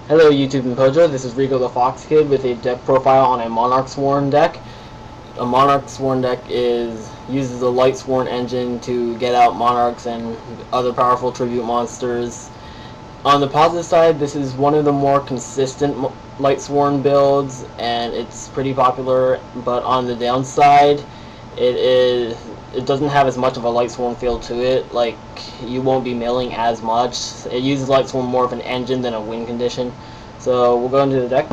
Hello YouTube and Pojo, this is RikotheFoxKid with a deck profile on a Monarchsworn deck. A Monarchsworn deck uses the Lightsworn engine to get out Monarchs and other powerful tribute monsters. On the positive side, this is one of the more consistent Lightsworn builds and it's pretty popular, but on the downside, it doesn't have as much of a Lightsworn feel to it. Like, you won't be milling as much. It uses Lightsworn more of an engine than a win condition. So we'll go into the deck.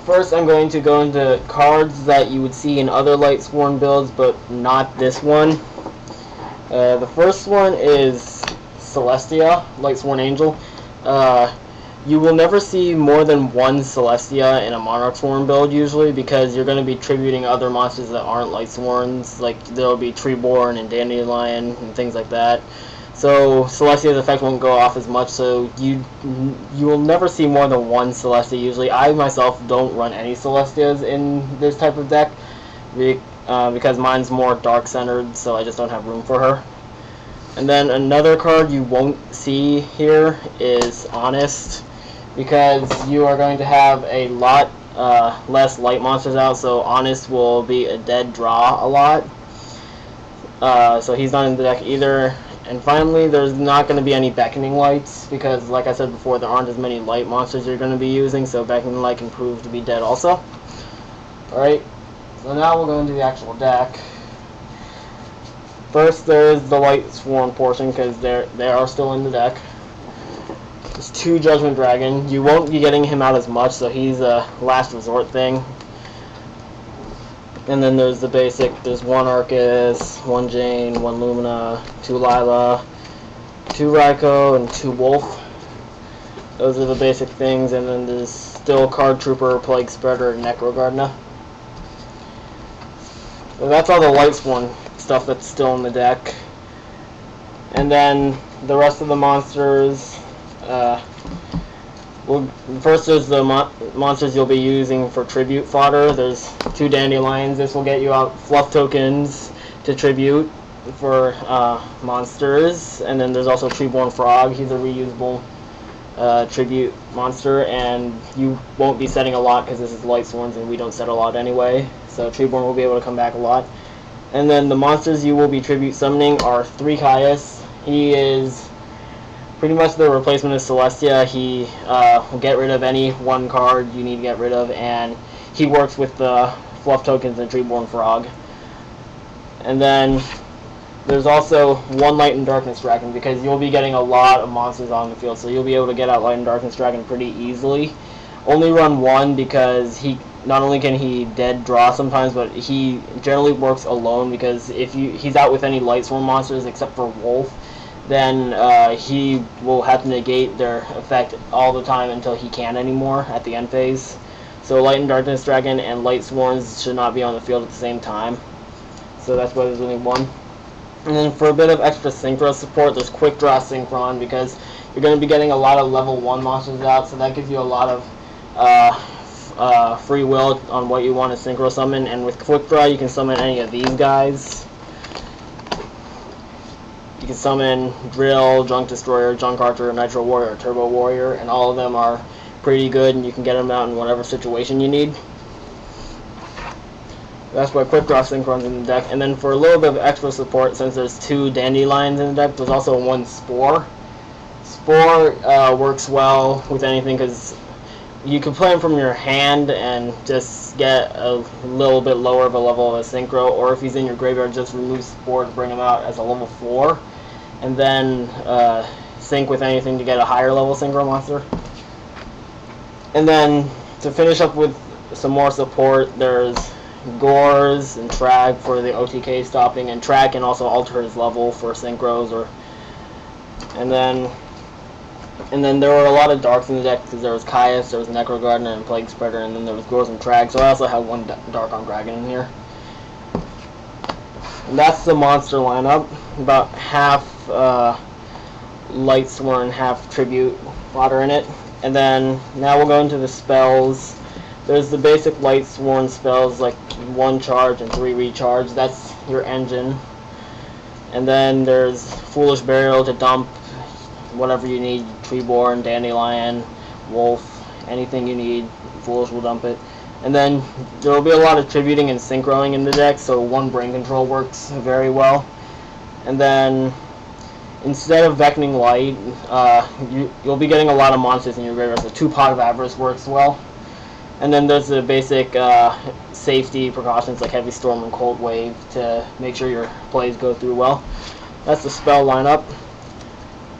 First, I'm going to go into cards that you would see in other Lightsworn builds, but not this one. The first one is Celestia, Lightsworn Angel. You will never see more than one Celestia in a Monarchsworn build usually, because you're going to be tributing other monsters that aren't Lightsworns. Like, there'll be Treeborn and Dandelion and things like that. So Celestia's effect won't go off as much, so you will never see more than one Celestia usually. I myself don't run any Celestias in this type of deck because mine's more dark centered, so I just don't have room for her. And then another card you won't see here is Honest, because you are going to have a lot less light monsters out, so Honest will be a dead draw a lot. So he's not in the deck either. And finally, there's not going to be any Beckoning Lights, because like I said before, there aren't as many light monsters you're going to be using, so Beckoning Light can prove to be dead also. Alright, so now we'll go into the actual deck. First, there's the Lightsworn portion, because they are still in the deck. There's 2 Judgment Dragon. You won't be getting him out as much, so he's a last resort thing. And then there's the basic, there's 1 Arcus, 1 Jane, 1 Lumina, 2 Lila, 2 Raikou, and 2 Wolf. Those are the basic things, and then there's still Card Trooper, Plague Spreader, and Necrogardna. So that's all the Lightsworn stuff that's still in the deck. And then the rest of the monsters, first there's the monsters you'll be using for tribute fodder. There's 2 Dandelions. This will get you out fluff tokens to tribute for monsters. And then there's also Treeborn Frog. He's a reusable tribute monster, and you won't be setting a lot because this is Lightsworns and we don't set a lot anyway. So Treeborn will be able to come back a lot. And then the monsters you will be tribute summoning are 3 Caius. He is pretty much the replacement of Celestia. He will get rid of any 1 card you need to get rid of, and he works with the fluff tokens and Treeborn Frog. And then there's also 1 Light and Darkness Dragon, because you'll be getting a lot of monsters on the field, so you'll be able to get out Light and Darkness Dragon pretty easily. Only run 1 because he not only can he dead draw sometimes, but he generally works alone, because if he's out with any Lightsworn monsters except for Wolf, then he will have to negate their effect all the time until he can't anymore at the end phase. So Light and Darkness Dragon and Lightsworns should not be on the field at the same time. So that's why there's only 1. And then for a bit of extra Synchro support, there's Quick Draw Synchron, because you're going to be getting a lot of level 1 monsters out, so that gives you a lot of free will on what you want to Synchro summon. And with Quick Draw, you can summon any of these guys. You can summon Drill, Junk Destroyer, Junk Archer, Nitro Warrior, Turbo Warrior, and all of them are pretty good, and you can get them out in whatever situation you need. That's why Quick Draw Synchron's in the deck. And then for a little bit of extra support, since there's 2 Dandelions in the deck, there's also 1 Spore. Spore works well with anything, because you can play him from your hand and just get a little bit lower of a level of a Synchro, or if he's in your graveyard, just remove Spore to bring him out as a level 4, and then sync with anything to get a higher level Synchro monster. And then to finish up with some more support, there's Gores and Trag for the OTK stopping, and Trag can also alter his level for Synchros. And then there were a lot of darks in the deck, because there was Caius, there was Necrogardna and Plague Spreader, and then there was Gores and Trag, so I also have 1 Dark on Dragon in here. And that's the monster lineup. About half Lightsworn, half Tribute fodder in it. And then now we'll go into the spells. There's the basic Lightsworn spells, like 1 charge and 3 recharge. That's your engine. And then there's Foolish Burial to dump whatever you need, Treeborn, Dandelion, Wolf, anything you need, Foolish will dump it. And then there will be a lot of tributing and synchroing in the deck, so one brain control works very well. And then instead of Beckoning Light, you'll be getting a lot of monsters in your graveyard, so 2 Pot of Avarice works well. And then there's the basic safety precautions like Heavy Storm and Cold Wave to make sure your plays go through well. That's the spell lineup.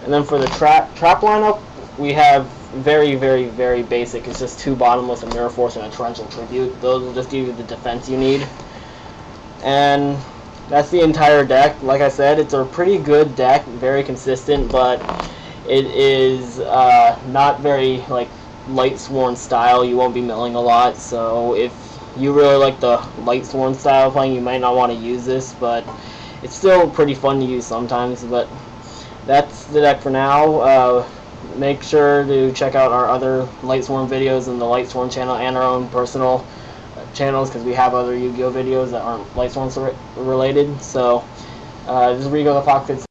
And then for the trap lineup, we have very, very, very basic. It's just 2 Bottomless, a Mirror Force, and a Torrential Tribute. Those will just give you the defense you need. And that's the entire deck. Like I said, it's a pretty good deck, very consistent, but it is not very like Lightsworn style. You won't be milling a lot, so if you really like the Lightsworn style playing, you might not want to use this, but it's still pretty fun to use sometimes. But that's the deck for now. Make sure to check out our other Lightsworn videos in the Lightsworn channel and our own personal channels, because we have other Yu-Gi-Oh videos that aren't Lightsworn related. So this is RikotheFoxKid